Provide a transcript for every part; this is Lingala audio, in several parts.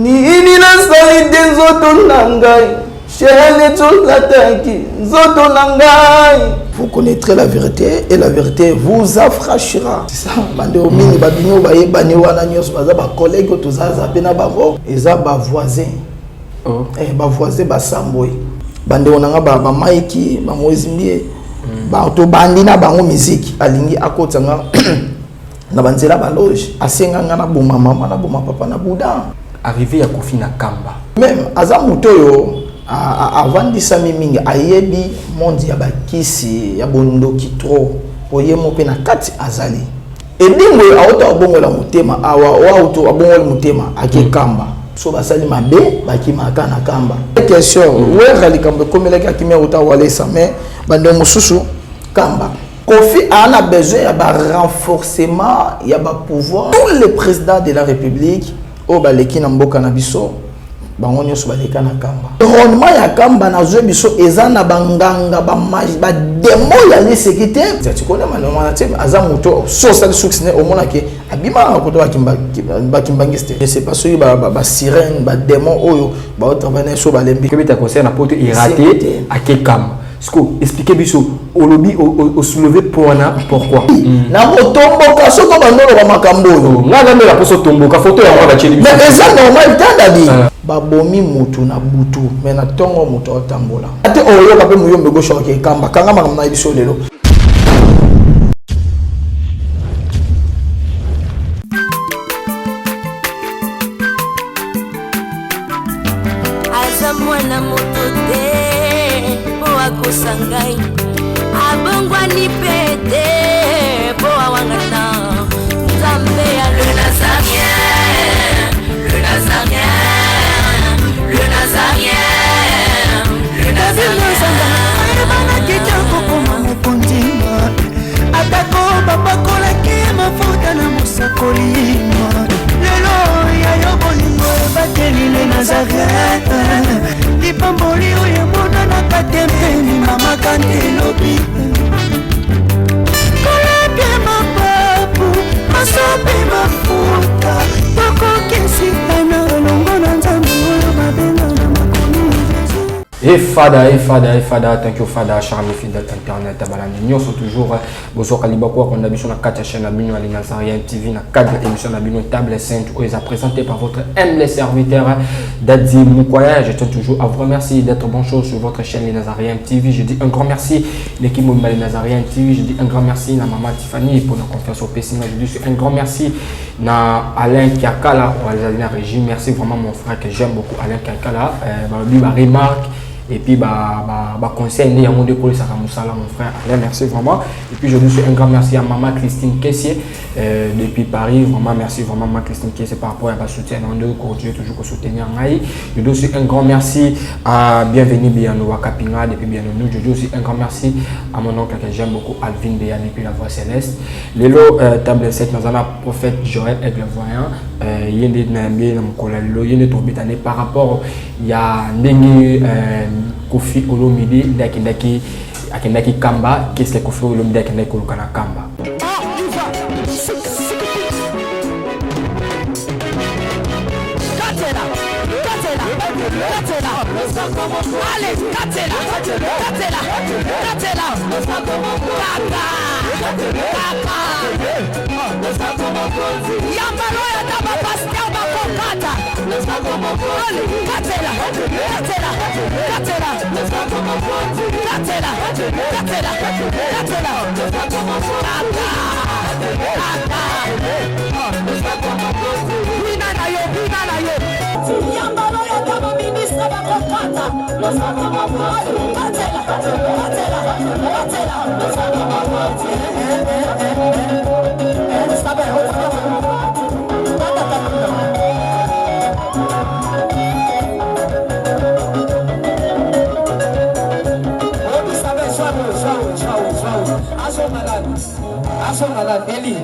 Nini nasali te nzoto na ngai. Chérie Tsolataki, nzoto na ngai. Vous connaîtrez la vérité et la vérité vous affranchira. C'est ça. Bande omini babino baye bani wana nyos baza ba collègue tozaza pena bango eza ba voisin. Oh. Ba voisin ba samboy. Bande onanga ba maiki ba mozimbie. Ba to bandi na bango musique alingi akotanga na banzela ba loge asenga ngana boma mama na boma papa na buda. Arrivé à Kofi na Kamba. Même azamutoyo avant de ça mingi ayebi mondi ya bakisi ya bondoki trop oyemo pe na kati azali edimwe auto abongola mutema awa auto abongola mutema akekamba so basali mabe bakimaka na kamba question we rali kamba komelaki akimia uta walesa mais bande mususu kamba Kofi a besoin ya ba renforcement ya ba pouvoir tous les présidents de la République au baleki na mboka na biso bango nyonso baleka na kamba rendement ya kamba na zo biso ezana banganga ba magi ba demo ya l'insécurité tu connais maloma na teme azamuto so ça le succès au mona ke abima ko to bakimbangiste je sais pas so ba sirène ba démon oyo ba travailler so ba lembi que ta conseil na poto irraté à quel kamba expliquez biso au lobby au soulever pourquoi na motomboka soko bandolo ba makambo nga na la poso tomboka photo ya ba cheli mais c'est normal tandadi babomi mutu na butu mais na tongo mutu otambola ate oyo kape muyombe gosho ke kamba kanga makamna biso lelo azamwana motote Sangai abongwani pete boa wangana Nzambe ya le Nazarien le Nazarien le Nazarien le Nazarien bana kitoko koma mukondima atako babakola ke mafuta na musakolima lelo ya yobolingo bateli le Nazarien Lipamboli oye mona na katempeni mama kandelobi Koleke mapapu masopi mafuta Toko kesitana longo na nzambu oyo mabenga na makomi Et Fada, thank you Fada, charmé fidèle internet, nous sommes toujours Bozo Kalibako, on a vu sur la 4 chaîne, la Bino Ali Nazarien TV, la 4 émission, la Bino Table Sainte, où ils ont présenté par votre humble serviteur Dadzi Moukoya. Je tiens toujours à vous remercier d'être bon chose sur votre chaîne Les Nazariens TV. Je dis un grand merci l'équipe Les Nazariens TV. Je dis un grand merci à maman Tiffany pour la confiance au PC. Je dis un grand merci à Alain Kiakala, au régime. Merci vraiment mon frère que j'aime beaucoup, Alain Kiakala. Lui, ma remarque. Et puis, conseil, il y a mon décollé, ça mon frère. Alain, merci vraiment. Et puis, je dis un grand merci à maman Christine Kessier depuis Paris. Vraiment, merci vraiment maman Christine Kessier par rapport à votre soutien. On doit continuer toujours à soutenir. Je dis aussi un grand merci à Bienvenue Bianou Wakapinga depuis Bianou. Je dis aussi un grand merci à mon oncle que j'aime beaucoup, Alvin Béa depuis la Voix Céleste. Lélo, table 7, nous avons le prophète Joël Aigle Voyant. Il y a des Nambi, il y a des tombés par rapport il y a des Kofi Olomide Dakindaki Akindaki Kamba. Qu'est-ce que Kofi Olomide Dakindaki Kolokana Kamba? Allez, Katela, Yambaloya daba pastel bakokata. Eli,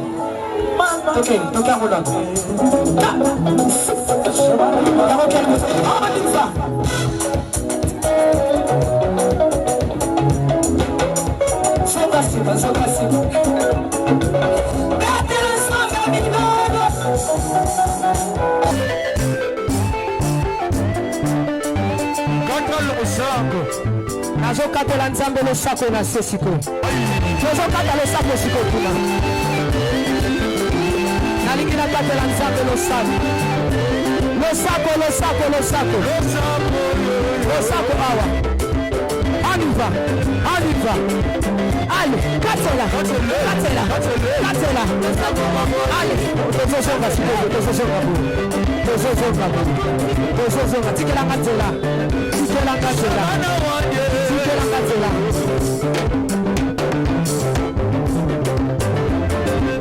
toquei a rolando. Joga assim. losako nazokatela nzambe losako na se sikoyo tozokata losako sikoyo kuna nalingi nakatela nzambe losako awa on y va allez katela allez tozozonga sikoyo tozozonga tikela katela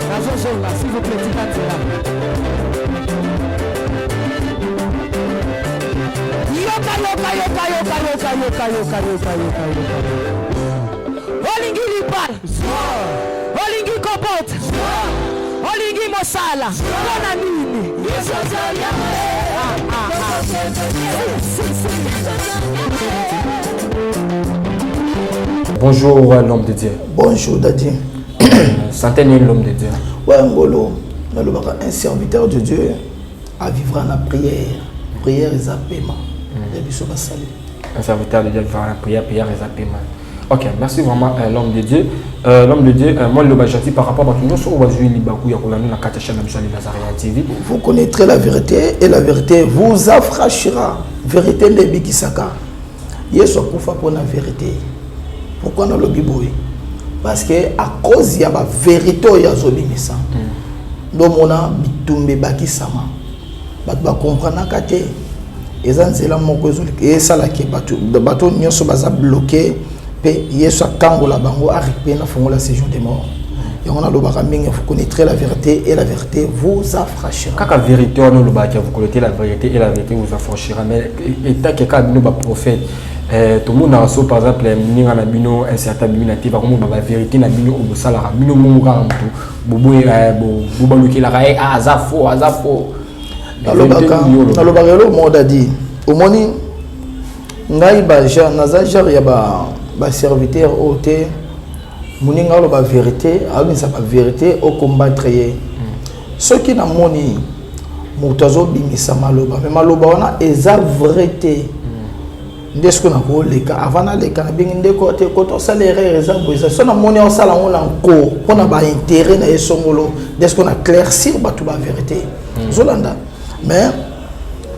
nazozonga s'il vous plaît tikatela yoka olingi libala olingi kopota olingi mosala mpona nini Bonjour l'homme de Dieu. Bonjour Dadi. Centenaire l'homme de Dieu. Ouais, Ngolo, un serviteur de Dieu à vivre en la prière. Prière et paiement. Un serviteur de Dieu vivra en la prière et paiement. Ok, merci vraiment l'homme de Dieu. L'homme de Dieu, moi le bajati par rapport à tout TV. Vous connaîtrez la vérité et la vérité vous affranchira. Vérité de Bikisaka. Yesu akufa pour la vérité. Pourquoi dans le Bible? Parce que à cause il y a la vérité ya zobimisa. Donc on a bitumbe bakisama. Ba comprendre kate. Ezanzela moko ezolika. Et ça là qui bateau nyoso baza bloqué. Pe Yesu akangola bango arrivé na fongola séjour des morts. Et on a le baramingi, vous connaîtrez la vérité et la vérité vous affranchira. Quand la vérité on le bâti, vous connaîtrez la vérité et la vérité vous affranchira. Mais étant que quand nous prophète, tout le monde a reçu par exemple un certain binatif, par contre la vérité na bino au salara, bino monga tout, bobo bobaluki la rae azafo. Dans le bagalo monde a dit, au moni ngai ba ja nazajar ya ba serviteur oté muninga lo ba vérité abisa ba vérité au combattre ceux qui na moni mutazo bimisa maloba mais maloba wana eza vérité ndesko na ko leka avana leka na bingi ndeko te ko to salaire eza boisa so na moni o sala ngona ko pona ba intérêt na esongolo ndesko na claircir ba tout ba vérité zolanda mais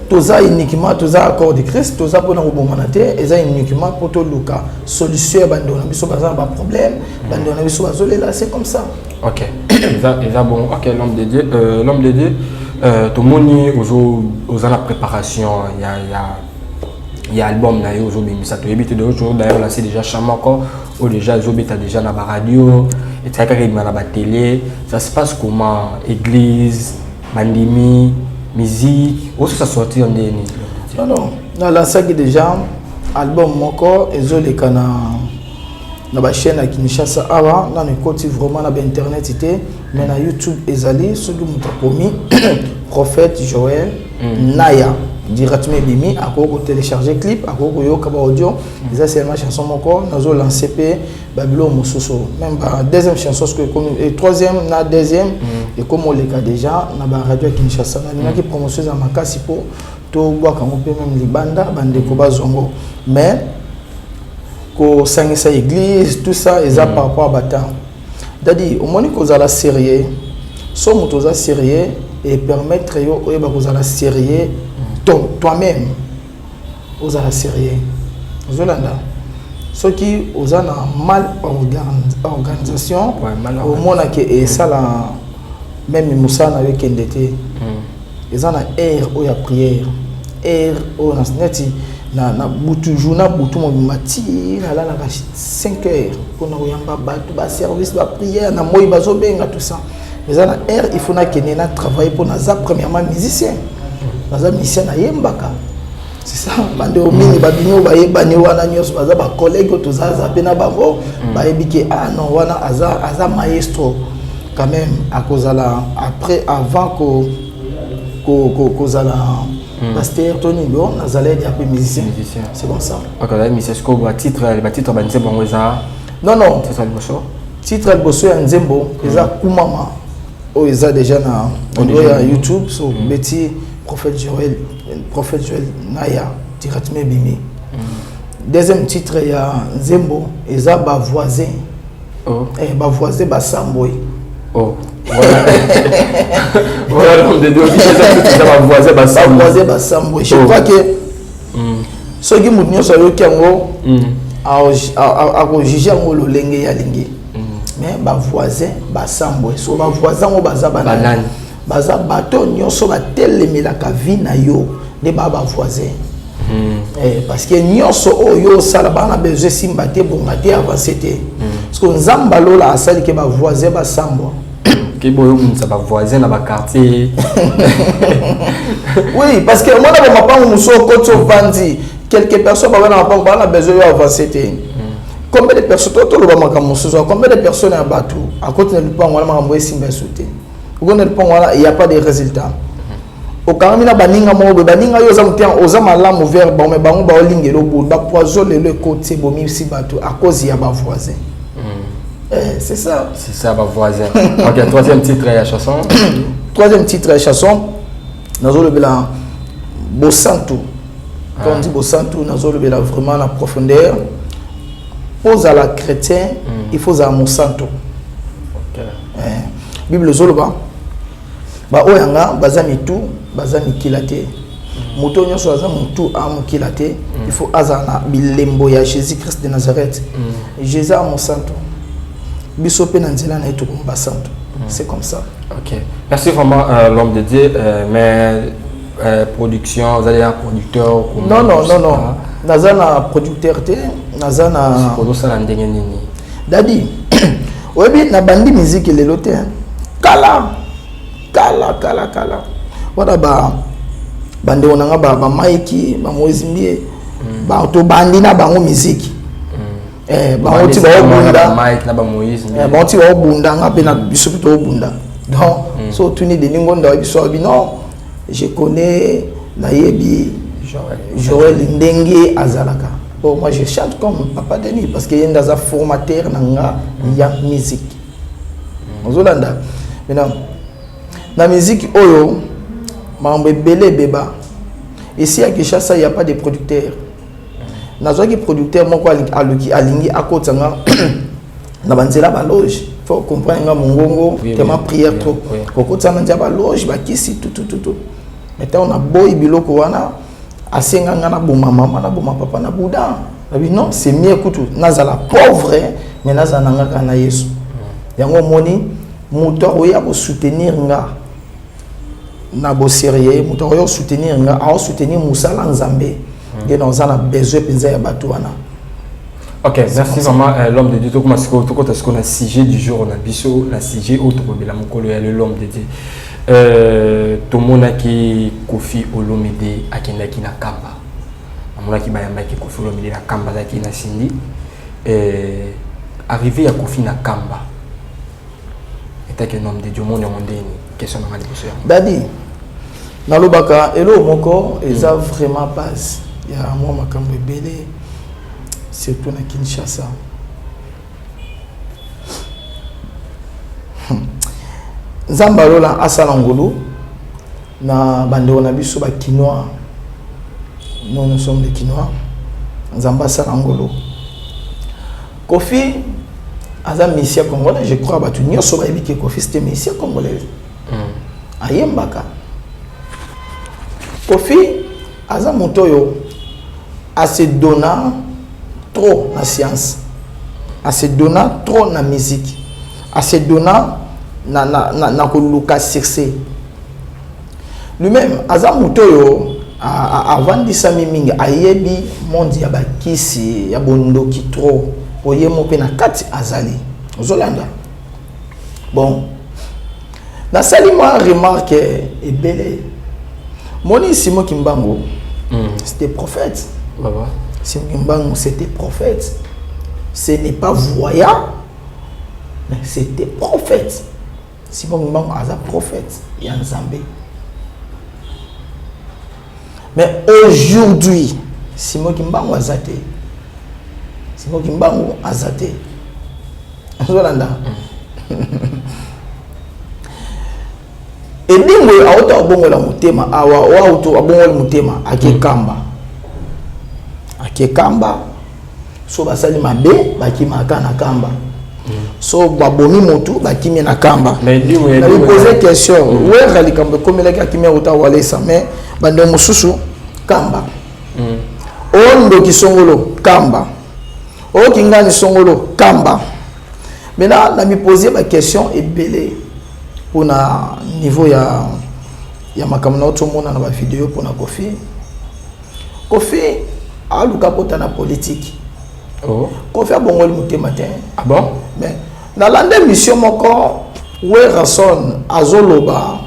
toza uniquement toza accord de Christ toza pona ko bomanate eza uniquement pour to luka solution bando na biso baza ba problème bando na biso bazolela c'est comme ça. OK. Eza bon. OK, l'homme de Dieu tout moni aux la préparation il y a album na yo aujourd'hui ça to éviter de aujourd'hui d'ailleurs là c'est déjà chama encore ou déjà zobeta déjà na radio et ça carrément na télé ça se passe comment église bandimi musique où ça sorti en dernier non na la saga déjà album moko ezoleka na ba chaîne à Kinshasa awa na ne côté vraiment na internet était mais na YouTube ezali ce que muta promis prophète Joël Naya directement bimi akoko télécharger clip akoko yoka ba audio ça c'est ma chanson moko nazo lancer pe Babylon Mososo même ba deuxième chanson que comme et troisième na deuxième et comme on les cas déjà na ba radio Kinshasa na qui promotion za makasi po to bwa kango pe même libanda bande ko bazongo mais ko sangisa église tout ça et ça par rapport à bata dadi au moins ko za la sérieux so moto za sérieux et permettre yo ba ko za la sérieux toi-même aux à la sérieux Zolanda ce qui aux a mal organisation au monde que ça la même Moussa avec NDT ils ont air ou ya prière air au neti na butu jouna butu mo mati na la 5 heures pour na yamba ba service ba prière na moyi bazobenga tout ça ils ont air il faut na kenena travailler pour na za premièrement musicien baza mission na yembaka c'est ça bande o mini babinyo ba yebani wana nyos baza ba collègue to zaza pe na bango ba yebiki ah non wana aza maestro quand même à cause là après avant ko zala pasteur Tony Bon nazalé ya pe musicien c'est comme ça OK là mais c'est ce que ba titre ba nzembo ngweza non c'est ça le bosso titre le bosso ya nzembo eza kumama o eza déjà na YouTube so beti prophète Joël Naya directement bimi deuxième titre il y a Nzembo eza ba voisin ba voisin ba samboy voilà l'homme de Dieu ça va voisin ba samboy je crois que ce qui m'a dit sur le Congo a juger ngo lolenge ya lingi mais ba voisin ba samboy so ba voisin ngo baza banani baza bato nyonso ba telemela ka vie na yo de ba voisin parce que nyonso oyo sala bana besoin simbate bongate avancer te parce que nzamba lola asali ke ba voisin ba sambo ke boyo munsa ba voisin na ba quartier oui parce que moi na ba mapango muso koto vandi quelques personnes ba na mapango bana besoin yo avancer te combien de personnes to lo ba makambo muso combien de personnes à batu à côté de lupango na makambo esimba sauter au côté de lupango il y a pas de résultats au kamina baninga mo be baninga yo za mutien oza malamu vers ba me bango ba olingelo bo ba poison le côté bomi si bato à cause ya ba voisin c'est ça ba voisin. OK, troisième titre de la chanson. Troisième titre de la chanson nazo le bela Bosantu. Quand on dit Bosantu nazo le bela vraiment la profondeur. Pose à la chrétien, il faut à Monsanto. OK. Bible zoloba ba oyanga bazami tout bazami kilate moto nyonso azami tout am kilate il faut azana bilembo ya Jésus Christ de Nazareth Jésus a Monsanto biso pe na nzela na eto ko Monsanto c'est comme ça. OK, merci vraiment l'homme de Dieu mais production vous allez un producteur non nazana producteur te nazana pour ça la ndenge nini dadi oyebi na bandi musique lelo te kala wala bande onanga ba maiki ba mozimbie ba to bandi na bango musique ba oti ba obunda maiki na ba mozimbie ba oti ba obunda ngape na biso to obunda donc so tuni de ningo ndo biso bi non je connais na yebi Joël Ndenge azalaka bon moi je chante comme Papa Denis parce que yenda za formateur nanga ya musique ozolanda maintenant la musique oyo mambe belé beba ici à Kinshasa il y a pas de producteurs nazo ki producteur moko aluki alingi akotanga na banzela ba loge faut comprendre nga mongongo tellement prière trop kokotanga ndia ba loge ba kisi tout maintenant on a boy biloko wana asenga nga na boma mama na boma papa na buda non c'est mieux kutu nazala pauvre mais nazala nga kana Yesu yango moni moto oya ko soutenir nga na bo sérieux moto oya soutenir nga a soutenir musala nzambe que nous avons besoin de bateau. Ok, merci vraiment l'homme de Dieu. Tout comme a sujet du jour, on a biso la sujet autre que l'homme de Dieu. Tout le monde qui Kofi Olomide akendaki na kamba. Amona ki bayamba ki Kofi Olomide na kamba zaki na sindi. Arrivé à Kofi na kamba. Et que l'homme de Dieu mon ndeni question na liboso. Dadi. Na lobaka elo moko eza vraiment base. Il y a moi makambo belé. Surtout na Kinshasa. Zambalola asala ngolo na bande on a biso ba quinoa. Nous sommes des quinoa. Zamba asala ngolo. Kofi aza Messia congolais, je crois batu nyoso ba yebiki Kofi c'était Messia congolais. Ayembaka. Kofi aza motoyo a se donnant trop la science, à se donnant trop la musique, à se donnant na koluka succès. Lui-même, aza mutoyo avant de sa miminga ayebi mondi ya bakisi ya bondo kitro oyemo pe na kati azali. Ozolanda. Bon. Na sali moi remarque et belle. Moni Simon Kimbango, c'était prophète. Simon Kimbango, c'était prophète. Ce n'est pas voyant, mais c'était prophète. Simon Kimbango a un prophète. Il y a un Zambé. Mais aujourd'hui, Simon Kimbango a zaté. Simon Kimbango a zaté. Zolanda. Et dingo auto abongola mutema awa auto abongola mutema akekamba so basali mabe bakimaka na kamba so babomi motu bakimi na kamba mais dis-moi poser question wera likambo komelaki akimi uta walesa mais bande mususu kamba ondo kisongolo kamba o kingani songolo kamba maintenant na mi poser ba question ebele pour na niveau ya makambo na otomona na ba vidéo pour na Kofi aluka kota na politique. Oh. Kofi abongoli mutema te. Ah bon? Mais na lande mission moko Werason azoloba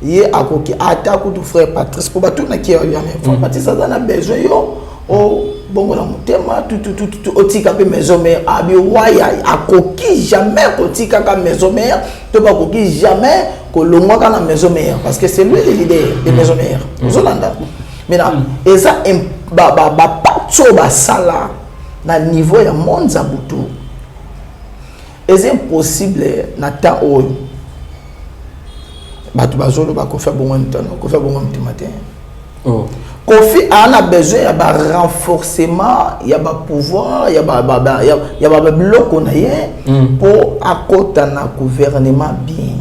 ye akoki ata kutu frère Patrice pour batu na ki ya frère Patrice azana besoin yo o bongola mutema tout otika pe maison mère abi waya akoki jamais otika ka maison mère to ba koki jamais ko longwa ka na maison mère parce que c'est lui le leader de maison mère. Zolanda. Maintenant, et ça patso basala na niveau ya monde za butu. C'est impossible na temps oyo. Batu bazolo ba Kofi bongo ntano, Kofi bongo mtimatin. Oh. Kofi a besoin ya ba renforcement, ya ba pouvoir, ya ba bloc on a pour akota na gouvernement bien.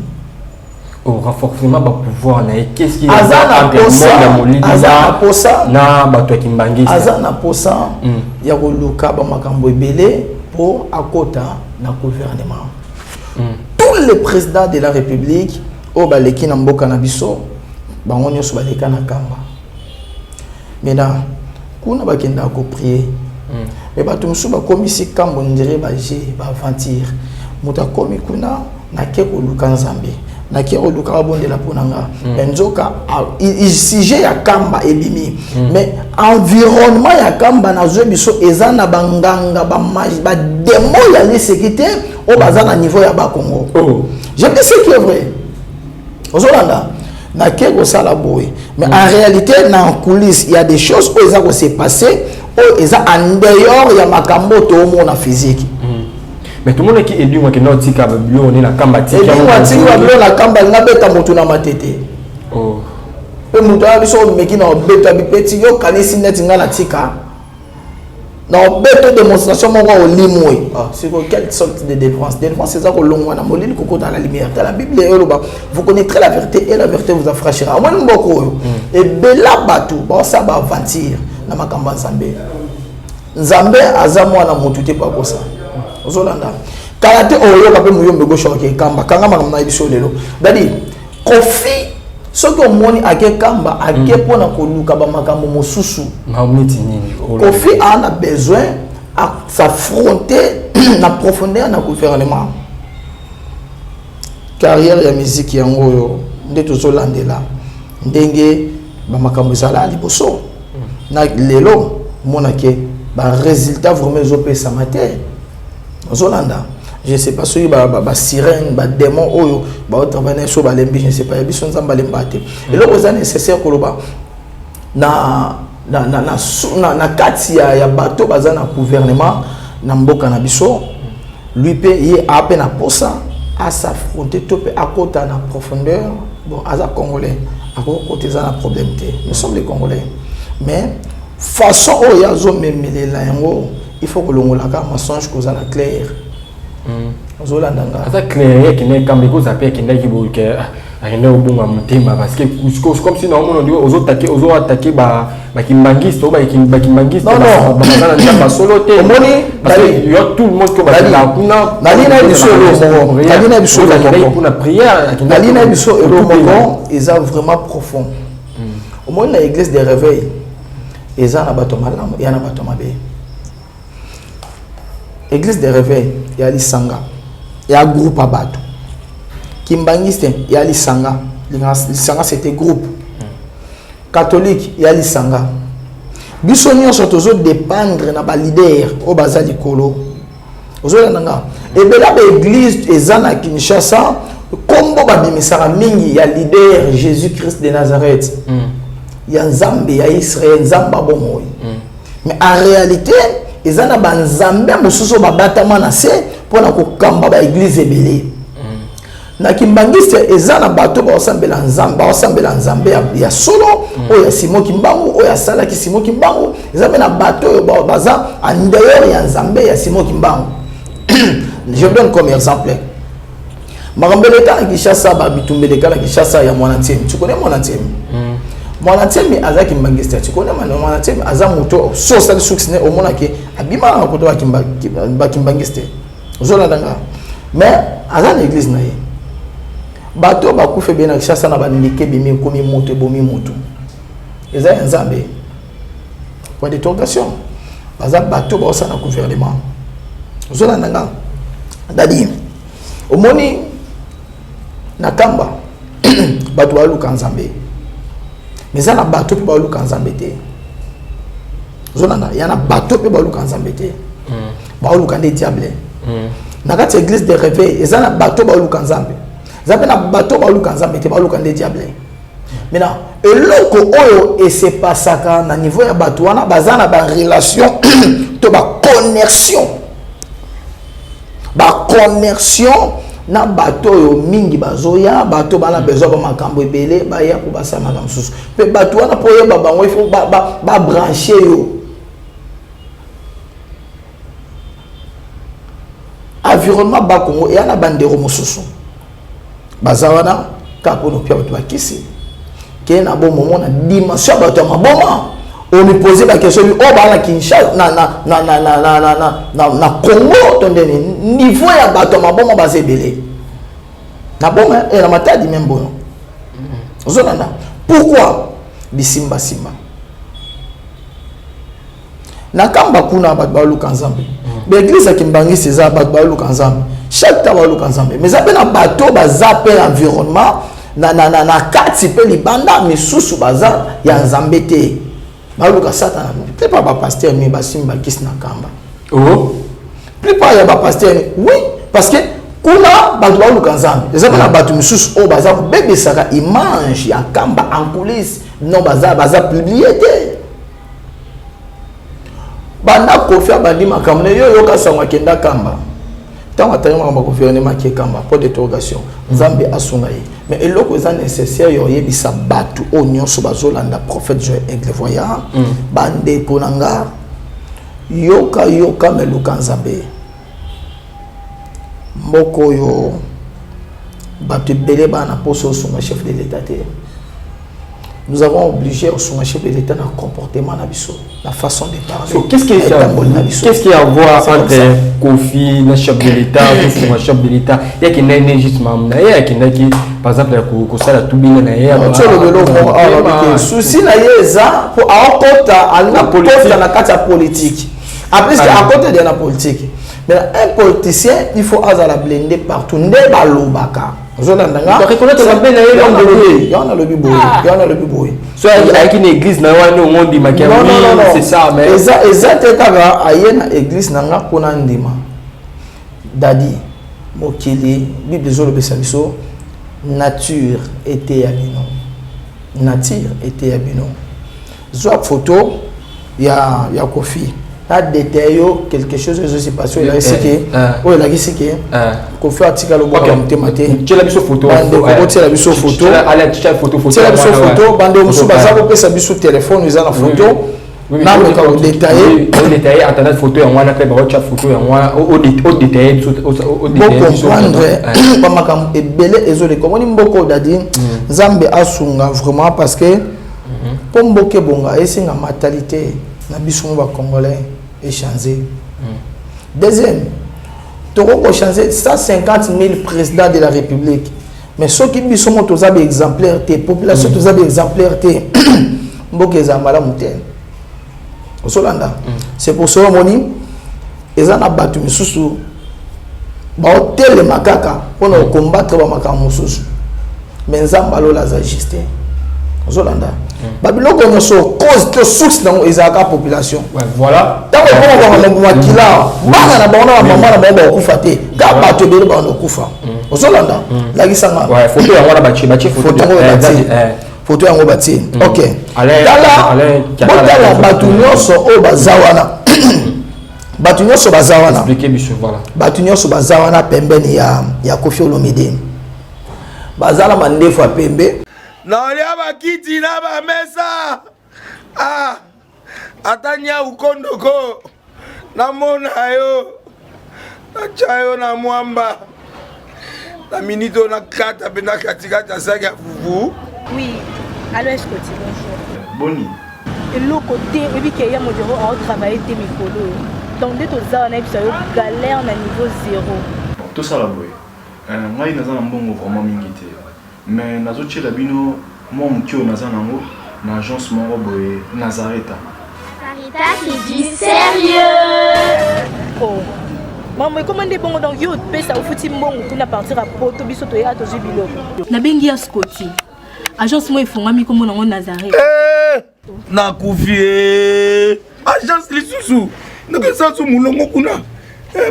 Au renforcement ba pouvoir na qu'est-ce qui azana posa na bato ya kimbangisi azana posa ya koluka ba makambo ebele pour akota na gouvernement. Tous les présidents de la République au baleki na mboka na biso bango nyoso baleka na kamba. Maintenant kuna bakenda ko prier mais bato musu ba komisi kambo ndire ba je ba aventure muta komi kuna na ke koluka nzambe na ki oluka abondela ponanga enzoka sujet ya kamba ebimi mais environnement ya kamba na zo biso ezana banganga ba démon ya l'insécurité au bazana niveau ya ba Congo. Je dis ce qui est vrai ozolanda na ke ko sala boy mais en réalité dans coulisses il y a des choses où ça s'est passé où ça en dehors ya makambo to mona physique. Mais tout le monde qui est dit moi que notre tika bio on est la kamba tika. Et moi tika bio la kamba nga beta motu na matete. Oh. Et motu a biso meki na beta bi petit yo kanisi net nga na tika. Na beta démonstration mo au limoi. Ah, c'est quelle sorte de défense? Défense c'est ça ko longwa na molili koko dans la lumière. Dans la Bible vous connaîtrez la vérité et la vérité vous affranchira. Moi mboko et bela batu ba ça ba aventure na makamba Nzambe. Nzambe azamwa na motu te pa kosa. Zolanda kalate oyo kape muyombe gosho ke kamba kanga makamna biso lelo dadi Kofi soki omoni ake kamba ake pona koluka ba makambo mosusu maomiti nini Kofi a besoin à s'affronter na profondeur na gouvernement carrière ya musique yango yo ndeto zolandela ndenge ba makambo sala liboso na lelo monake ba résultat vraiment zopesa matin Zolanda, je sais pas si il y a sirène, des démons, il travailler sur les je ne sais pas, il y a des gens qui et là, c'est nécessaire que na kati ya bateau bazana gouvernement na mboka na biso lui paye à peine à posa à s'affronter tout à côté na profondeur bon à congolais à côté ça un problème nous sommes les Congolais mais façon où il y a zo memele la yango il faut que l'on ait un mensonge que vous avez clair. C'est clair qu'il n'est qu'un peu zapé qu'il n'est rien au bon à parce que comme si normalement on dit aux autres attaquer bah qui manguiste ou bah qui manguiste non pas solo té parce que il y a tout le monde qui va là kuna nalina biso pour la prière nalina biso et le moment ils ont vraiment profond au moins la église des réveils ils ont abattu malam et en abattu mabé. Église des réveils, il y a l'Isanga, il y a un groupe à Batou. Kimbangiste, il y a l'Isanga. L'Isanga c'était groupe. Catholique, il y a l'Isanga. Bissonion sont toujours dépendre de leader au bazar du Kolo. Et bien là, l'église est à Kinshasa, comme il y a leader Jésus-Christ de Nazareth. Il y a Nzambe, il y a Israël, Nzamba Bomoy. Mais en réalité, ils ont banzambe mususu babatama na se pour na kokamba ba église ebele na kimbangiste ezana bato ba osambela nzambe ya solo o ya Simon Kimbangu o ya sala ki Simon Kimbangu ezana na bato baza en dehors ya nzambe ya Simon Kimbangu. Je donne comme exemple Marambele ta Kishasa ba bitumbele kala Kishasa ya Mwanantemi. Tu connais Mwanantemi? Mwanantemi aza kimbangiste. Tu connais Mwanantemi aza moto so ça succès au mona ke abima na koto ba kimbangiste. Zola danga. Mais aza l'église na ye. Bato ba kufe bena Kishasa na bandike bimi komi moto bomi moto. Eza nzambe. Point d'interrogation. Baza bato ba osana gouvernement. Zola danga. Dadi. Omoni nakamba bato ba luka nzambe. Mais ça na bato pe ba luka nzambe te. Zola na ya na bato pe ba luka nzambe te. Ba luka nde diable. Na kati église de réveil, eza na bato ba luka nzambe. Zape na bato ba luka nzambe te ba luka nde diable. Maintenant, eloko oyo et c'est pas ça na niveau ya bato wana bazana ba relation to ba connexion. Ba connexion na bato yo mingi bazoya bato bana besoin ba makambo ebele ba ya ko basa makambo susu. Pe bato wana po yeba bango il faut ba brancher yo. Environnement ba Congo et ana bandero mosusu. Bazawana kapono pia bato bakisi. Ke na bon moment na dimension bato maboma. On me posait la question o bana Kinshasa na Congo tondeni niveau ya bato maboma bazebele. Na boma et la matadi même bon. Ozolanda. Pourquoi bisimba simba? Na kamba kuna bato ba luka nzambe. L'église qui mbangi c'est ça bato ba luka nzambe. Chaque temps ba luka nzambe. Mais ça na bato bazape environnement na kati pe libanda misusu baza ya nzambe te. Ba luka satana. Plus pas ba pasteur mais ba simba kis na kamba. Oh. Plus pas ya ba pasteur. Oui, parce que kuna bato ba luka nzambe. Ça na bato misusu o baza bébé saka image ya kamba en coulisses. Non baza publié te. Banda kofia bandi makamne yo ka sangwa kenda kamba tanga tanga makamba kofia ne makie kamba pour d'interrogation nzambe asunga ye mais eloko eza nécessaire yo yebisa batu o nyonso bazolanda prophète Joël Aigle voyant bande konanga yoka meluka nzambe mboko yo batu belé bana poso sunga chef de l'état. Nous avons obligé au chef de l'État un comportement nabiso, la façon de parler. So, qu'est-ce qu'il y a à voir entre Kofi, le chef de l'État, le chef de l'État? Il y a qui n'est pas juste membre, il y a qui par exemple, ça la tout bien naïa. Souci naïa ça pour à côté à la politique. Après à côté de la politique. Mais un politicien, il faut la blender partout. Ne balobaka. Zolanda. Reconnaître la peine naïa dans le il y en a le biboy. Il y en a le biboy. Soit avec une église na wana on dit makia. Non, c'est ça mais exactement aïe na église nanga pona ndima. Dadi mokili Bible zolo besabiso nature était à bino. Nature était à bino. Soit photo ya Kofi. Là détail quelque chose que se passe là ici que la ici que Kofi article le bois maté. Tu as la photo. Tu as la photo. Allez tu as photo. Tu as la photo bande musu bazako pesa biso téléphone ils ont la photo. Na le ka détailler détailler attendre photo en wana pe ba chat photo en wana au détailler au détailler comprendre pas makam ebele ezole comme ni mboko dadi Nzambe asunga vraiment parce que comme boke bonga esinga mentalité na biso ba congolais échanger. Deuxième, tu as changer 150 000 présidents de la République. Mais ceux qui sont tous exemplaires, tes populations tous exemplaires, tes c'est pour ça que ils ont battu mes sous les macaques pour combattre les macaques. Mais ils ont ajusté. Zolanda. Babylone comme ça cause de source dans les population. Voilà. Tant que on va kila, bana na bana maman na baba okufate. Ka bato bele bana okufa. Zolanda. La gisanga. Ouais, photo ya wana bachi photo ya bati. Photo ya bati. OK. Dala bato nyonso o bazawana. Bato nyonso bazawana. Expliquer biso voilà. Bato nyonso bazawana pembeni ya Kofi Olomide. bazala mandefu ya pembe na olia bakiti na bamesa atanya ukondoko namona yo nachayo na mwamba na minito na kata pena katikati ya saki ya fufu. Oui, alors est-ce que tu bonjour? Boni. Et le côté, et puis qu'il y a mon bureau à travailler tes micros. Donc, dès que tu as un galère à niveau 0. Tout ça là, boy. Moi, il y a un bon vraiment mingité. Mais dans autres la bino, moi, mon kio nazan nango, na agence mon boy Nazareta. Sarita, c'est du sérieux. Oh. Maman, comment des bons donc yo pe ça au fouti mbongo pour na partir à poto biso to ya to jubilo. Na bengi ya Scotty. Agence moi ifonga mi comme na Nazareth. Na kufie. Agence lisusu. Na ke sa su mulongo kuna.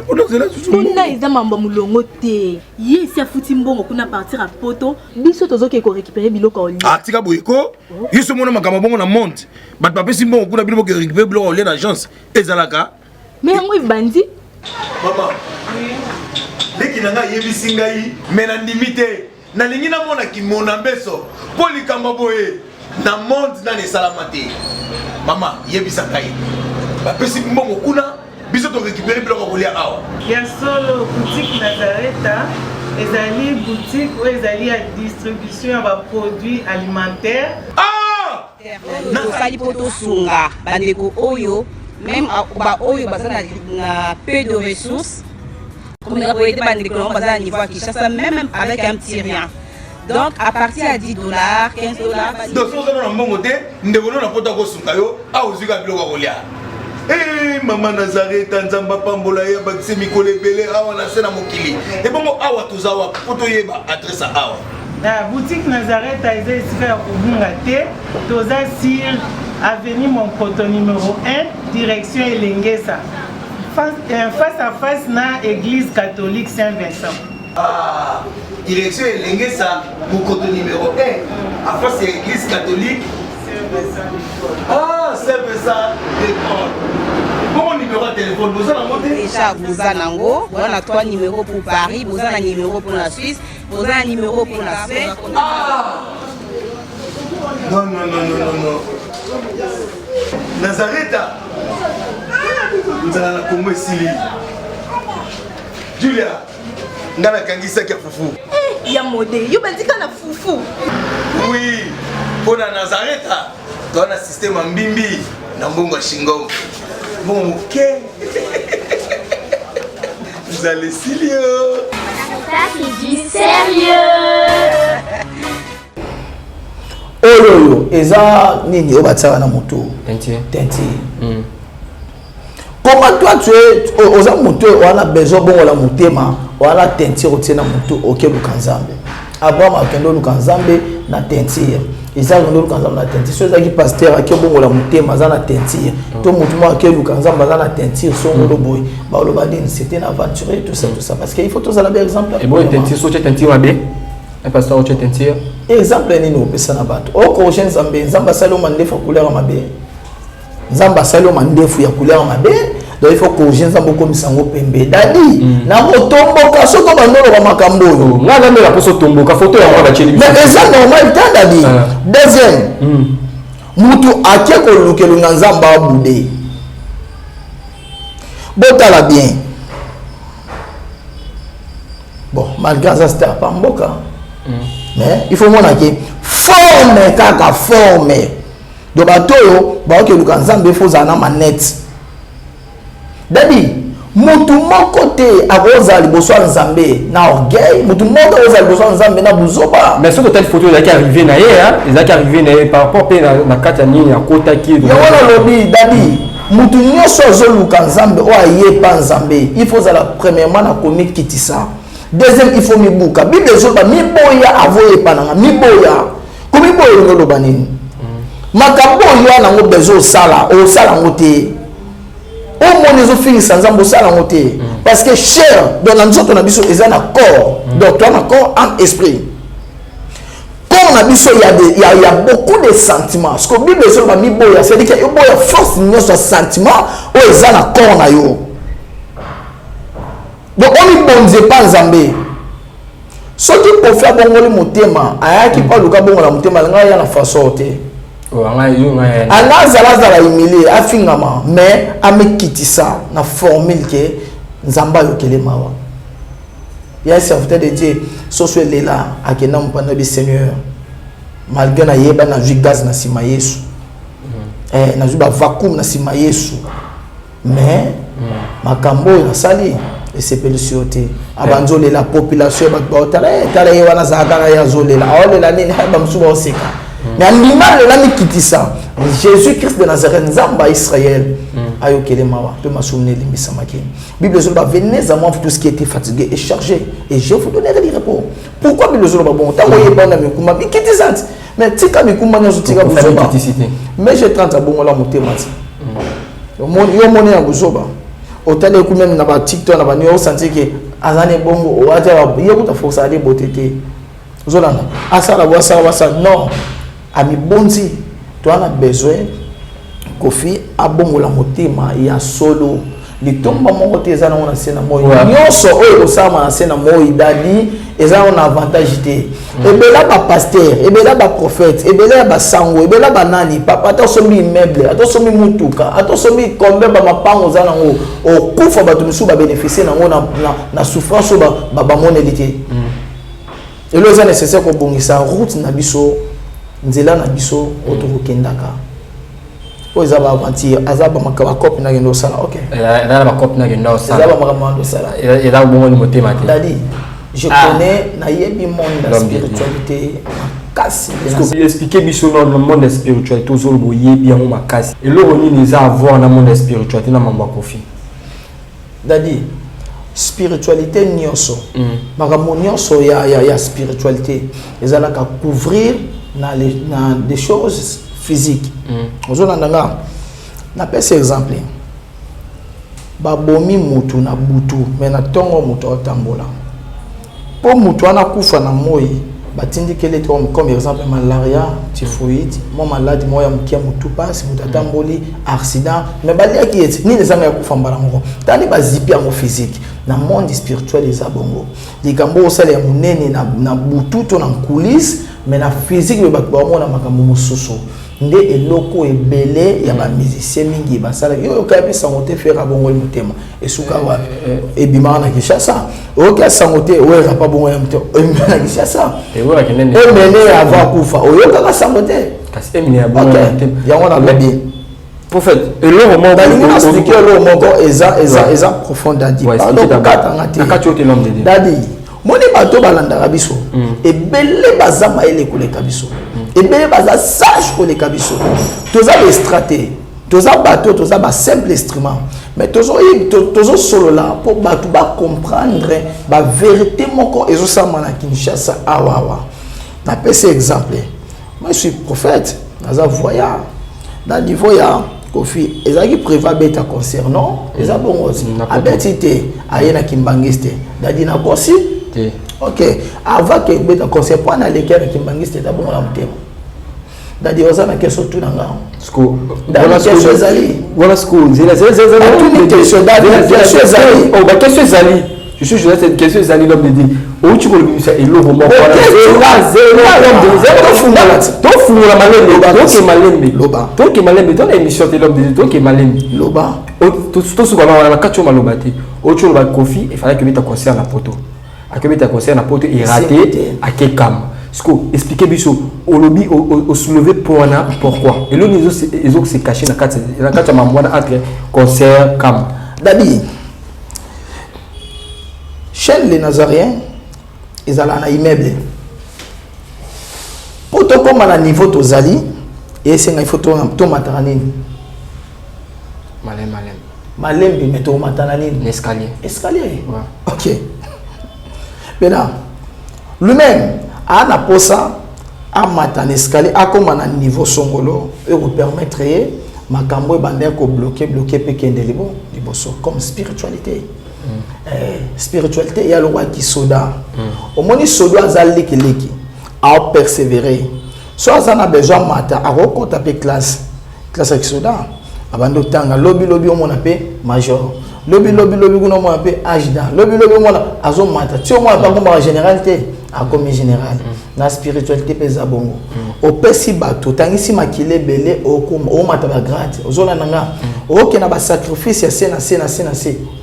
Pour nous là susu. Kuna eza mamba mulongo te. Ye si afuti mbongo kuna partir à poto biso to zoke ko récupérer biloko oli. Ah tika boyeko. Yeso mona makamba bongo na monte. Bat pape si mbongo kuna biloko récupérer biloko oli na agence. Ezalaka. Mais yango bandi. Maman, leki nanga yebisi ngai mena ndimite na lingi na mona ki mona mbeso poli kamba boye na monde na ne salamate. Mama yebisa ngai ba pesi mbongo kuna biso to récupérer biloko kolia awa. Ya solo boutique Nazareta ezali boutique ou ezali à distribution ya ba produits alimentaires. Ah! Na sali poto sunga bandeko oyo même ba oyo bazana na peu de ressources comme la boîte bandeko on bazana niveau à Kinshasa même avec un petit rien. Donc à partir à $10, $15. Donc so na mbongo te ndebono na pota ko sunga yo a ozika biloko kolia. Eh mama Nazareta nzamba pambola ya bakise mikole belé awa na sena mokili. Et bongo awa tozawa poto yeba adresse awa. La boutique Nazareta est ici à Kubungate, toza sur avenue Monkoto numéro 1, direction Elengesa. Face à face na église catholique Saint-Vincent. Ah, direction Elengesa, Monkoto numéro 1, à face à l'église catholique Saint-Vincent. Ah, Saint-Vincent d'école. Bon numéro de téléphone, vous avez monté Déjà vous en nango, on a 3 numéros pour Paris, vous en un numéro pour la Suisse, vous en un numéro pour la Suède. Ah! Non. Nazareta. Nous allons la Congo Sili. Julia, nous allons kangisa kia fufu. Eh, ya modé, yo bandika na fufu. Oui, pour la Nazareta, tu as un système en bimbi, dans Bongo Shingo. Bon, ok. Vous allez Silio. Sarita, c'est du sérieux. oyo eza nini o batsaka na moto Tenti. Comment toi tu es aux moto on a besoin bon la motema on a tenti rotier na moto OK lukanzambe Abraham akendo lukanzambe na tenti Isaac ndo lukanzambe na tenti so ezaki pasteur akebo la motema za na tenti to moto mo akelo lukanzambe za na tenti so ngolo boy ba lo badine c'était une aventure tout ça parce qu'il faut tous la exemple et bon tenti so tenti wabe un pasteur tu tenti exemple nini opesa na bato oko jeune zambe nzamba salo mandefu couleur mabe nzamba salo mandefu ya couleur mabe donc il faut que jeune zambo comme sango pembe dadi na motomboka soko bandolo ba makambo yo nga ngambe la poso tomboka photo ya mwana cheli mais c'est normal ta dadi deuxième mutu akeko lukelu na nzamba bude botala bien bon malgré ça c'était pas mboka mais il faut montrer que forme kaka forme de bateau ba ke luka nzambe faut za na manette dadi mutu moko te akoza liboso nzambe na orgueil mutu moko akoza liboso nzambe na buzoba mais ce que telle photo là qui arrivé na hier hein ils qui arrivé na par rapport na kata nini ya kota ki ya wana lobi dadi mutu nyoso zo luka nzambe o aye pa nzambe il faut za la premièrement na comique kitisa. Deuxième, il faut mibuka. Bible zoba miboya avoye pananga miboya. Komi boya ngolo banini. Makambo yo na ngo bezo sala o sala ngote. O monezo fini sanzambo sala ngote parce que cher dans l'anzoto na biso ezana na corps. Donc toi na corps âme esprit. Corps na biso il y a beaucoup de sentiments. Parce que Bible zoba miboya c'est-à-dire que yo boya force nyoso sentiment o ezana na corps na yo. Donc on ne bonze pas Zambé. soki kofi abongoli motema ayaki pa luka bongola motema nga ya na façon te anga azala humilié afingama mais amekitisa na formule ke nzamba yokele mawa ya serviteur de Dieu soso elela akenda mpanda bi Seigneur malgré na yeba na ju gaz na sima Yesu na ju ba vacuum na sima Yesu mais makambo na sali esepeli siote abanzole la population ba tala yewana zakara ya zolela aolela nini ba msuba oseka mais animal la mikitisa Jésus Christ de Nazareth nzamba Israël ayokele mawa to masumne limbisa maki Bible zolo ba venez à moi tout ce qui était fatigué et chargé et je vous donnerai du repos. Pourquoi Bible zolo ba bon ta yeba na mikuma mikitisante mais tika mikuma nyo tika buzoba mais je 30 bon la motema ti yo moni ya buzoba otale ku même na ba TikTok na ba nyo senti que azane bongo o aja yebuta force aller botete zolana asala wasa non ami bonzi tu as besoin kofi abongola motema ya solo litomba moko te ezana na sena moyi nyonso oyo osama na sena moyi dadi ezana na avantage te ebela ba pasteur ebela ba prophète ebela ba sango ebela ba nani papa to somi immeuble ato somi mutuka ato somi kombe ba mapango zana ngo okufa bato misu ba bénéficier nango na souffrance ba monelité elo ezana nécessaire ko bongisa route na biso nzela na biso otokendaka oza ba aventure azaba makaba copie na gendo sala OK na ba copie na gendo sala azaba makaba sala eza bongo ni motema te dadi je connais na yebi monde la spiritualité makasi expliquer biso dans le monde spirituel toujours bo yebi yango makasi et lo nini eza avoir na monde spiritualité na mamba kofi dadi spiritualité nyonso makambo nyonso ya spiritualité ezalaka couvrir na des choses physiques. Ozolanda na pese exemple. Babomi mutu na butu mais na tongo mutu otambola. Po mutu ana kufa na moi batindikele comme exemple malaria, typhoïde, mo malade moya mukia mutu passe mutu atamboli accident mais balia ki eti ni les anga kufa mbala moko. Tani bazipi yango physique na monde spirituel eza bongo. Likambo osala ya munene na butu to na coulisse mais na physique le bato bamona makambo mosusu nde eloko ebele ya ba musicien mingi basala yo kapi sangote faire bongo mutema esuka wa ebima na Kinshasa oka sangote oera pa bongo ya mutema na Kinshasa ewa kinene emene ava kufa oyoka ka sangote kasi emene ya bongo ya mutema yango na lobi prophète eloko moko balingi expliquer eloko moko eza profond dadi pardon kata ngati akati ote l'homme de Dieu dadi moni bato balanda biso ebele bazama ele koleka biso ebele baza sage koleka biso toza ba stratégie toza bato toza ba simple instrument mais tozo solo là pour bato ba comprendre ba vérité moko ezosama na Kinshasa awawa na pese exemple moi je suis prophète naza voyant dans niveau ya kofi ezaki préva beta concernant eza bongo abetite ayena kimbangiste dadi na kosi OK avant que beta concert pour na lequel kimbangiste d'abord la mutema dadi ozana keso tu na ngao sko voilà keso ezali voilà sko zela tout les questions dadi keso ezali oh ba keso ezali je suis juste cette question ezali l'homme de Dieu ou tu peux ça et l'homme moko to fungula malembe to ke malembe to na émission de l'homme de Dieu to ke malembe loba to suka na kacho maloba te o tu ba kofi il fallait que beta concert na poto akebeta concert na poto et raté à quel cam sko expliquer biso au lobby au soulever pour na pourquoi et l'on ils ont se caché na kati mamwana entre concert cam dadi chaîne les Nazaréens ils allaient na immeuble pour to comme na niveau tozali et c'est il faut to matanani malem mais to matanani l'escalier ouais. OK maintenant lui-même a na posa a matan escalier a comme na niveau songolo et vous permettre makambo bande ko bloquer pe kende liboso comme spiritualité spiritualité il y a le roi qui soda au moni soda azali leki a persévérer so azana besoin mata a rekota pe classe avec soda abando tanga lobby on mona pe major lobby kuna mona pe ajda lobby mona azo mata ti o mona pa comme généralité a comme général na spiritualité pesa bongo opesi bato tangisi makile belé o mata ba grade ozola nanga oke na ba sacrifice ya sena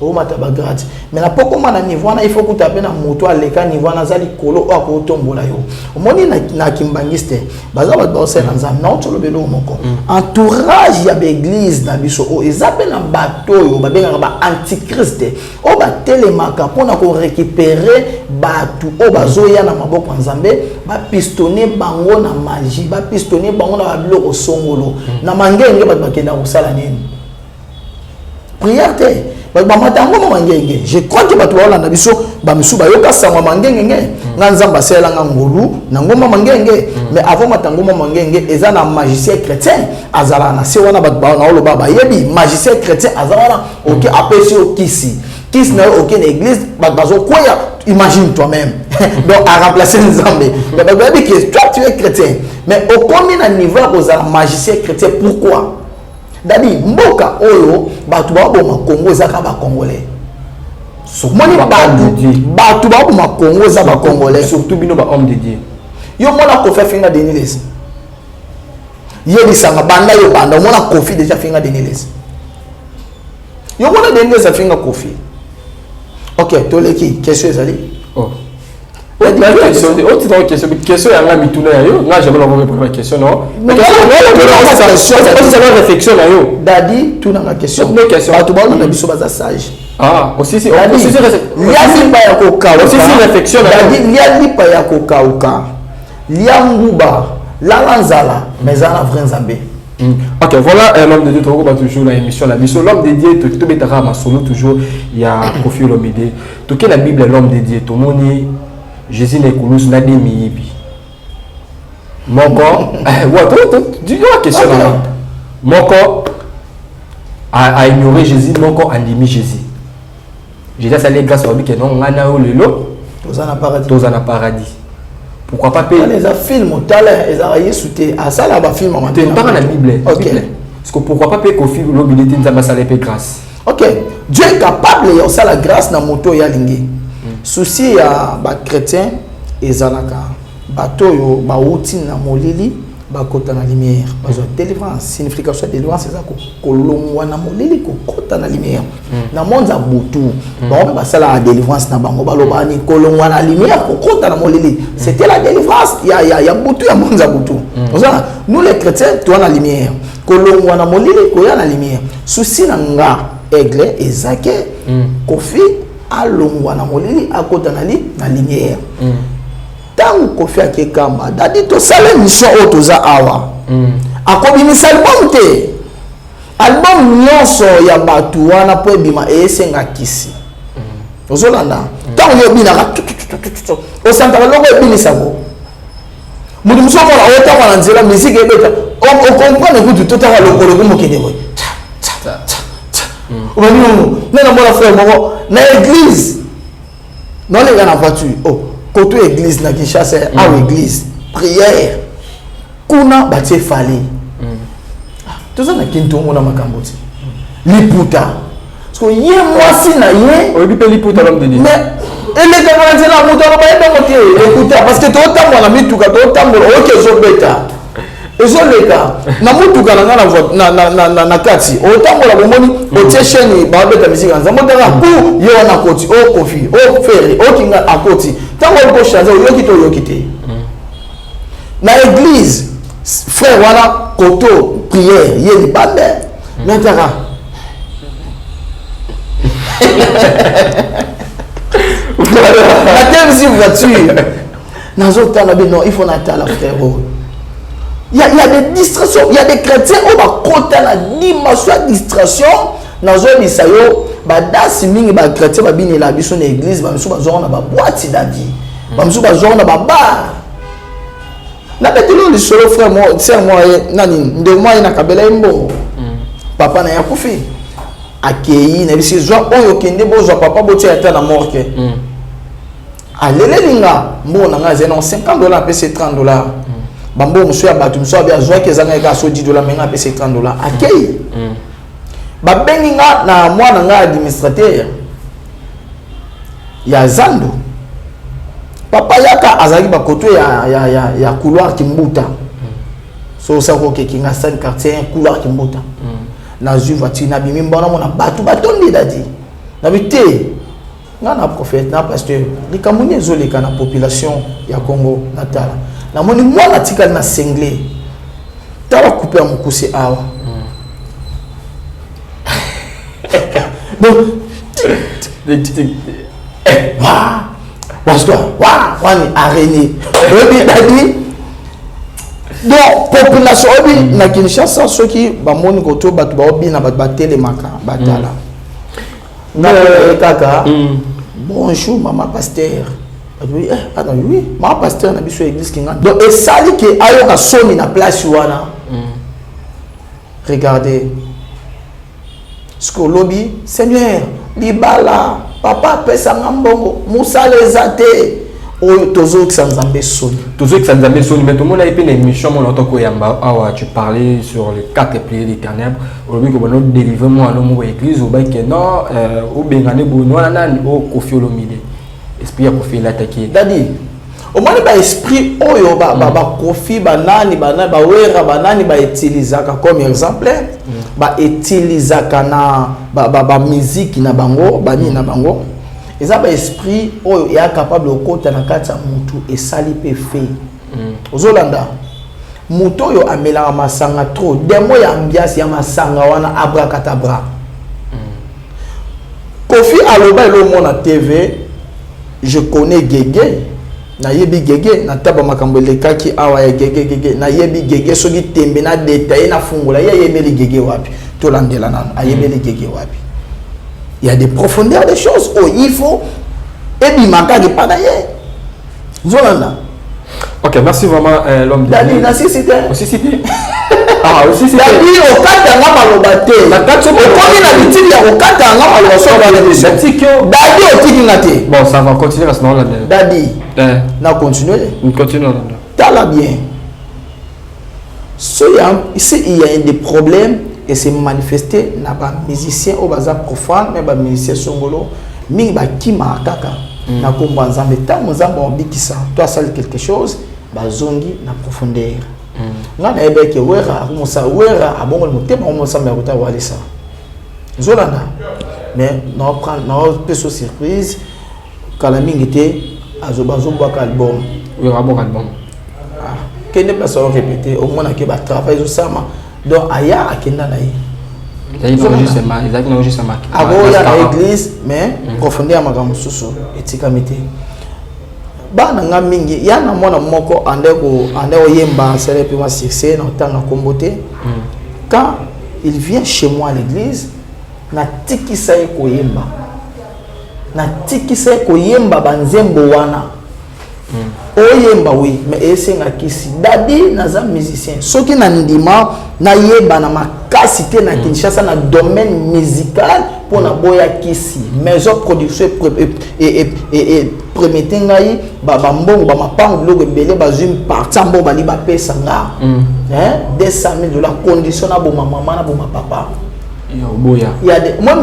o mata ba grade mais na poko na niveau na il faut que taper na moto aleka niveau na zali kolo o ko tombola yo omoni na kimbangiste baza ba ba sena nzam na otolo belo moko entourage ya l'église na biso o ezape na bato yo ba benga ba antichrist o ba telemaka pona ko récupérer bato o bazoya na maboko nzambe ba pistonner bango na magie ba pistonner bango na biloko songolo na mangenge ba bakenda kosala nini prière te ba matango mangenge je crois que bato wala na biso ba misu ba yoka sangwa mangenge nga nzamba sela nga ngolu na ngoma mangenge mais avant matango mangenge eza na magicien chrétien azala na se wana ba na oloba ba yebi magicien chrétien azala OK apesi okisi kisi na OK na église bazo koya imagine toi-même donc à remplacer Nzambe mais bah que toi tu es chrétien mais au combien de niveau aux magicien chrétien pourquoi Dadi mboka oyo batu ba boma Congo ezaka ba congolais moni batu ba boma Congo za ba congolais surtout bino ba homme de Dieu yo mona ko fait finga Deniles yebisanga banda yo banda mona kofi déjà finga Deniles yo mona Deniles finga kofi OK toleki question ezali oh question ya nga mituna ya yo nga jamais la première question non mais question réflexion na yo dadi tuna nga question batu ba na biso baza sage aussi si lipa ya kokauka aussi si réflexion dadi lipa ya kokauka lianguba lalanzala mais ana vrai nzambe. Ok, voilà l'homme de Dieu, toujours la émission la mission. L'homme de Dieu, tout est à solo toujours. Il y a Kofi Olomide. Tout que la Bible est l'homme de Dieu. Tout le monde Jésus n'est que n'a des miyibi. Mon corps, tu vois question là. Mon corps a ignoré Jésus, mon corps a endimi Jésus. Jésus ça les grâce au que non, on a lelo. Tous en a paradis. Pourquoi pas payer les films au talent ils arrivent souté à ça là bas film maintenant tu parles la Bible OK parce que pourquoi pas payer Kofi l'humilité nous a ça les grâce OK Dieu est capable de ça la grâce na moto ya lingi souci ya ba chrétien ezalaka bato yo ba outi na molili ba kota na lumière bazo délivrance signification de délivrance ça ko longwa na molili ko kota na lumière na monde za butu ba sala la délivrance na bango ba loba ni ko longwa na lumière ko kota na molili c'était la délivrance ya butu ya monde za butu nous les chrétiens tu na lumière ko longwa na molili ko ya na lumière souci na nga aigle ezake Kofi a longwa na molili a kota na lumière tant Kofi akekamba dadi to sala mission otoza awa akobimisa album nyonso ya batu wana po ebima esenga kisi ozolanda tant yo binaka osantaka loko ebinisako mutu musoko na otaka na nzela musique ebeta o comprendre que tu totaka lokolo ko mokende boy omani nana mona frère moko na église non les gars na voiture côté église na Kinshasa à église prière kuna batie fali tout ça na kinto mona makamboti liputa parce que yé mwasi na yé on dit liputa l'homme de Dieu mais ele ka na nzela muto ba enda motie écoute parce que to tambo na mituka to tambo OK zo beta ezoleka na mutuka na kati otambola bomoni otie chaîne ba beta musique nzambo tanga ku yo na koti o Kofi o Ferry o kinga akoti tango ko changer yoki te na église frère wana koto prière yeli bande nataka la deuxième voiture nazo tala non il faut natala frère. Il y a des distractions, il y a des chrétiens où ba kota na dimension distraction na zo bisayo ba dasi mingi ba chrétien ba bini la biso na église ba miso ba zo na ba boîte dadi ba miso ba zo na ba bar na betelo li solo frère moi sœur moi nani nde moi na kabela mbo papa na ya Kofi akei na bisi zo oyo kende bozo papa botia ata na morgue alele linga mbo na nga zena $50 pese $30 bambo muso ya batu muso ya zwa kezanga ka so $10 menga pese $30 akei ba beninga na mwana nga administrateur ya Zando papa yaka azali ba koto ya couloir kimbuta so ça ko ke kinga san quartier couloir kimbuta na ju voiture na bimi mbona mona batu batondi dadi na bité na prophète na pasteur likamuni ezoleka na population ya Congo natala na moni mwana tika na sengle tala couper à mukuse awa donc parce que wani araignée dadi donc population obi na Kinshasa soki ba moni koto batu ba obi na batele maka batala na kaka bonjour maman pasteur oui oui maman pasteur na biso église kinga donc et sali ke ayoka somi na place wana regardez ce que lobby Seigneur libala papa pesa ngambongo musala ezate o tozo xanzambe soni mais tout le monde a une émission mon otoko yamba awa tu parlais sur les 4 piliers des ténèbres aujourd'hui que bon délivrer moi no église au bain que non au bengane bono na o Koffi Olomide esprit ya Koffi l'attaquer dadi au moins ba esprit oyo ba Koffi banani ba wera banani ba utilisaka comme exemple ba utilisaka na ba musique na bango bani na bango eza ba esprit oyo ya capable okota na kati ya mutu esali pe fe ozolanda mutu oyo amela masanga trop demo ya ambiance ya masanga wana abracadabra Koffi aloba elo mona TV je connais Gege na yebi Gege na taba makambo lekaki awa ya Gege na yebi Gege soki tembe na détail na fungula ya yebeli Gege wapi to landela na ayebeli Gege wapi. Il y a des profondeurs des choses oh il faut et bi makaki pas d'ailleurs voilà. OK, merci vraiment l'homme de Dieu. Dadi aussi c'était ah aussi c'était Dadi okata nga malobate na katso okomi na bitili ya okata nga maloso ba le Tikyo Dadi otiki ngate bon ça va continuer à ce moment là Dadi na continuer on continue là tala bien ici il y a des problèmes et c'est manifesté na ba musicien au bazar profane mais ba musicien songolo mingi ba kima kaka na komba nzambe tango nzambe obikisa toi sali quelque chose bazongi na profondeur ngana ebeke wera musa wera abongo mutema musa me akuta walisa zolanda mais non prend non peso surprise kala mingi te azobazomba ka album wera bon album kende pas solo répéter au moins que ba travail zo sama donc aya akenda na yi ils ont juste marqué à l'église mais profondeur makambo susu etikamite bana nga mingi yana mwana moko ande yemba sele pe ma succès na tanga kombote quand il vient chez moi à l'église na tikisa koyemba banzembo wana oyemba oui mais esenga kisi dadi naza musicien soki na ndima na yeba na makasité na Kinshasa na domaine musical pour na boya kisi maison production et prometté ngai ba mbongo ba mapango logo belé ba zoom partant bo bali ba pesa nga $200,000 condition na bo maman na bo papa yo boya il y a des moi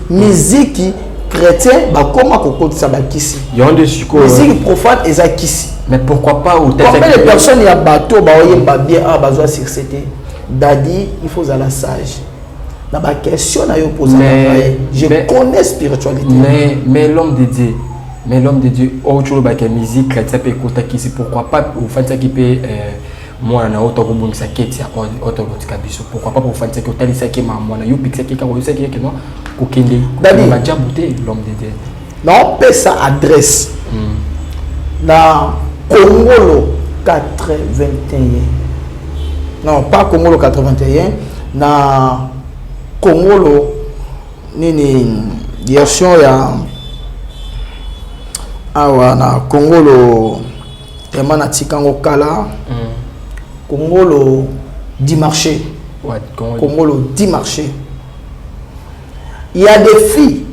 musique chrétien ba koma kokotisa ba kisi yonde siko musique profane eza kisi mais pourquoi pas au tête combien de personnes ya bateau ba oyemba bien a besoin sur c'était dadi il faut à la sage na ba question na yo poser je connais spiritualité mais l'homme de Dieu autre ba que musique chrétien peut écouter kisi pourquoi pas au fait ça qui peut moi na auto kubungisa keti ya auto botika biso pourquoi pas pour faire ça que talisa ki mama na yo pixa ki ka oyisa ki no kokende dadi ba diabuté l'homme de Dieu non paie sa adresse na Congolo 81 non pas Congolo 81 na Congolo nini direction ya awa na Congolo emana tikango kala Congolo 10 marchés. Ouais, Congolo 10 marchés. Il y a des filles.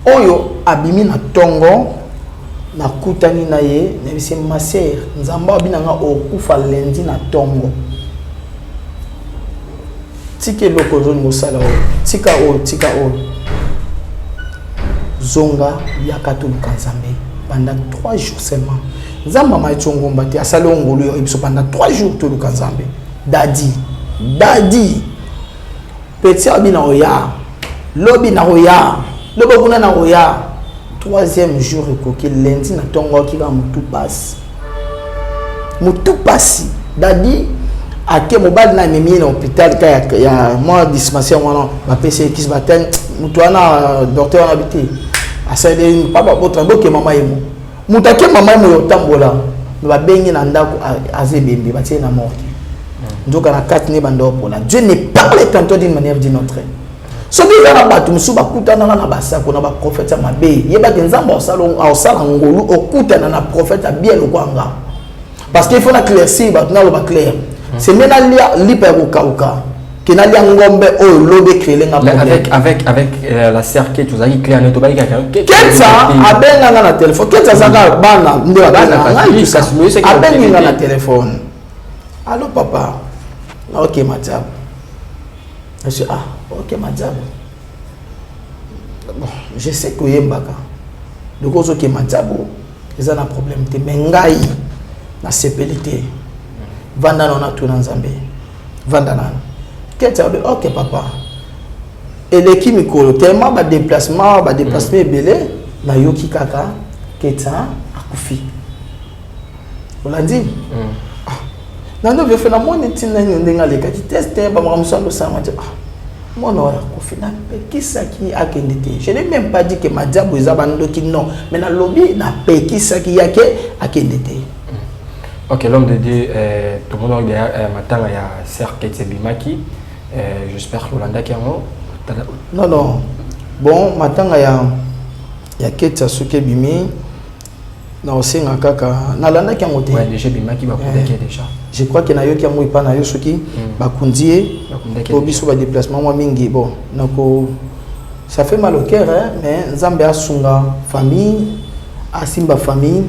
Oyo abimi na tongo na kutani na ye na bise ma sœur nzamba binanga okufa lendi na tongo. Tike loko zone mosala o. Tika o. Zonga ya katoluka nzambe. pendant 3 jours seulement. Nzamba ma chongomba te asalo ngolu yo biso pendant 3 jours to luka nzambe. Dadi. Petit abina oya. Lobi na oya. Lobo kuna na oya. 3e jour ekoki lundi na tongo ki ba mutu passe. Dadi ake mobali na mimi na hôpital ka ya moi dispensaire wana ba PC qui se batten mutu ana docteur na habité. Asale papa botra boke mama yemo. Mutake mama mo tambola ba bengi na ndako azebembe ba tie na mort. Ndoka na 4 ne bando pola. Dieu ne parle tantôt d'une manière d'une autre. So bien na batu musu bakutana na basako na ba prophète mabe. Yeba nzamba osala ngolu okutana na prophète bien lokwanga. Parce qu'il faut la claircir ba na lo ba clair. C'est maintenant lipa kokauka. Kenali ngombe o lobe krelenga avec la sœur que tu as dit clair neto ba Ketsa abenga na téléphone. Ketsa zaka bana ndo abenga na téléphone. Allô papa. OK madame. Je suis OK madame. Bon, je sais que yembaka. Donc OK madame, ils ont un problème te mengai na sepelité. Vanda na tout na Nzambe. Vanda na. Ketsa OK papa. Et l'équipe mikolo tellement ba déplacement belé na yoki kaka Ketsa akufi. On l'a dit. Nando je fais la monnaie tina ndenga le kati tester ba mramsando ça m'a dit mon ora kofina pekisa ki akendete. Je n'ai même pas dit que Madiabo ezabando ki non, mais na lobby na pekisa ki yake akendete. OK, l'homme de Dieu tout le monde derrière matanga ya Sœur Ketsa Bimaki. J'espère que Yolanda qui non. Bon, matanga ya Ketsa Suke Bimi. Non, c'est un kaka. Nalanda qui a monté. Ouais, déjà Bimaki va déjà. Je crois que na yo qui a mouillé pas na yo soki bakundie pour biso ba déplacement moi mingi bon donc ça fait mal au cœur hein mais Nzambe asunga famille asimba famille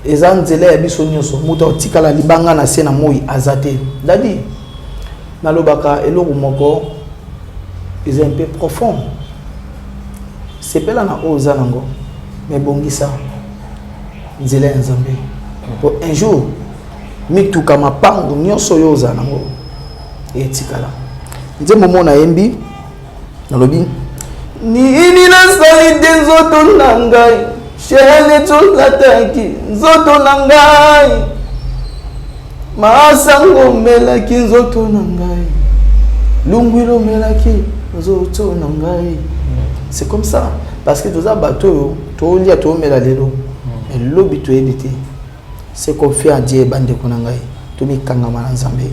ezanzele ya biso nyoso muta otikala libanga na sena moi azate dadi nalobaka eloko moko est un peu profond c'est pas là na ozanango mais bongisa nzela ya Nzambe pour un jour mituka mapango nyonso yoza nango etikala nze momo na yembi nalobi nini nasali te nzoto na ngai shele tozataki nzoto na ngai masango melaki nzoto na ngai lungwilo melaki nzoto na ngai. C'est comme ça parce que toza bato to lia to mela lelo lobi to ebité. C'est qu'on fait à Dieu, bande konangai. Tout mi kangama Nzambe.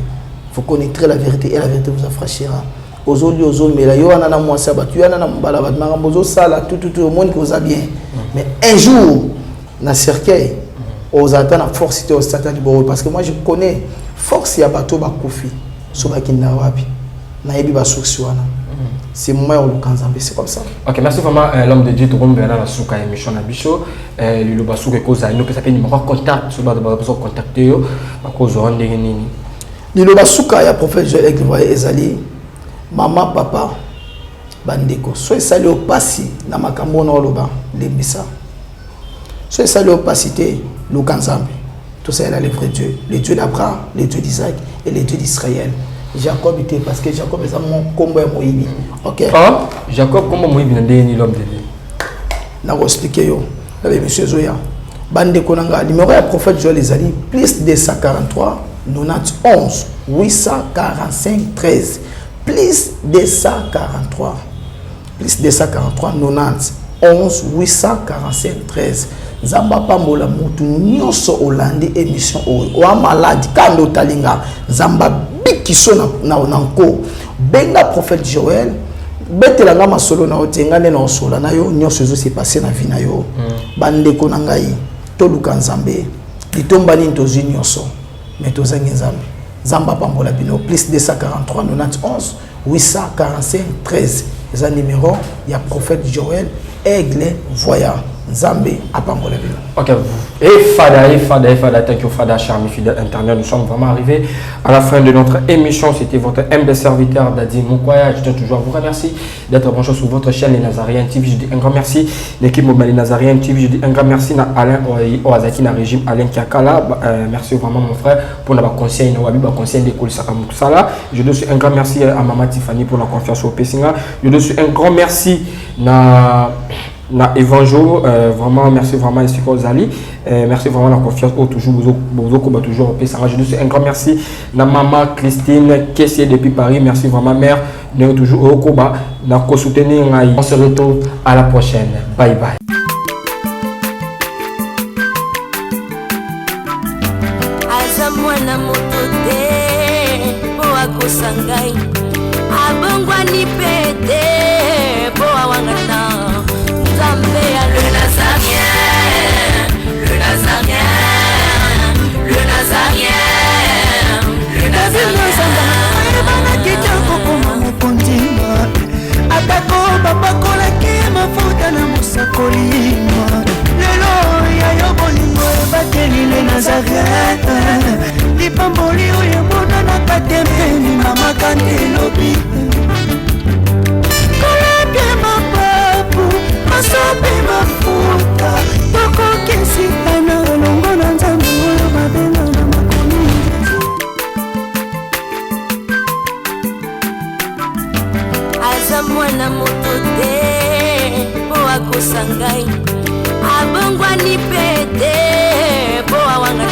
Faut connaître la vérité et la vérité vous affranchira. Aujourd'hui, mais là, yo anana moi ça tu anana mbala bat marambozo sala tout le monde qui vous a bien. Mais un jour, na cercueil, aux attend force au satan du bord parce que moi je connais force ya bato ba kofi. So ba kinda wapi. Na yebi ba soksiwana. C'est moi au Nzambe, c'est comme ça. OK, merci vraiment l'homme de Dieu tout comme na suka émission na biso le basuka koza no pesa pe numéro contact so ba besoin contacter yo ba kozo ndenge nini. Le basuka ya prophète Joël voyez ezali maman papa bandeko so esali opasi na makambo na oloba lebisa. So esali opacité luka Nzambe. Tout ça est le vrai Dieu, le Dieu d'Abraham, le Dieu d'Isaac et le Dieu d'Israël. Jacob était parce que Jacob est mon combat moïbi. OK. Ah, Jacob comment moïbi ndeni l'homme de Dieu. Na ko expliquer yo. La monsieur Zoya. Bande konanga numéro ya prophète Joël ezali plus 243 91 845 13 plus 243 90 11 845 13. Zamba pambola mutu nyonso olandi émission o malade kando talinga zamba bikiso na nko benga prophète Joël betelanga masolo na otengane na osola na yo nyonso zo se passer na vie na yo bande ko na ngai to luka Nzambe litomba ni tozi nyonso mais tozangi Nzambe zamba pambola bino plus 243 91 845 13 eza numéro ya prophète Joël Aigle voyant Nzambe apambola bino. Ok, et Fada, thank you Fada, cher ami fidèle internet. Nous sommes vraiment arrivés à la fin de notre émission. C'était votre humble serviteur Dadi Mokoya. Je tiens toujours à vous remercier d'être branché sur votre chaîne Les Nazariens TV. Je dis un grand merci l'équipe mobile Les Nazariens TV. Je dis un grand merci à Alain Oazaki, na régime Alain Kiakala. Merci vraiment mon frère pour notre conseil, notre conseil d'école Sakamousala. Je dois un grand merci à Maman Tiffany pour la confiance au Pessinga. Je dois un grand merci na Evanjo, vraiment merci vraiment ici Kozali, merci vraiment la confiance au toujours toujours au Pessinga. Je dois un grand merci na maman Christine caissier depuis Paris, merci vraiment mère de toujours au Koba na ko soutenir. On se retrouve à la prochaine, bye bye. Azamwana motote boa kosangai abongwani pete boa wangana Nzambe ya le Nazarien, le Nazarien, le Nazarien, le Nazarien. Bana kitoko koma mukondima atako babakola ke mafuta na musakolima lelo ya yobolingo bateli le Nazarien lipamboli oyo mona na katempeni mama kantelobi kolabye mapapu masope mafuta toko kesitana longo na Nzambe oyo mabenga na makomi aza mwana moto te po akosangai abongwani pete po awanga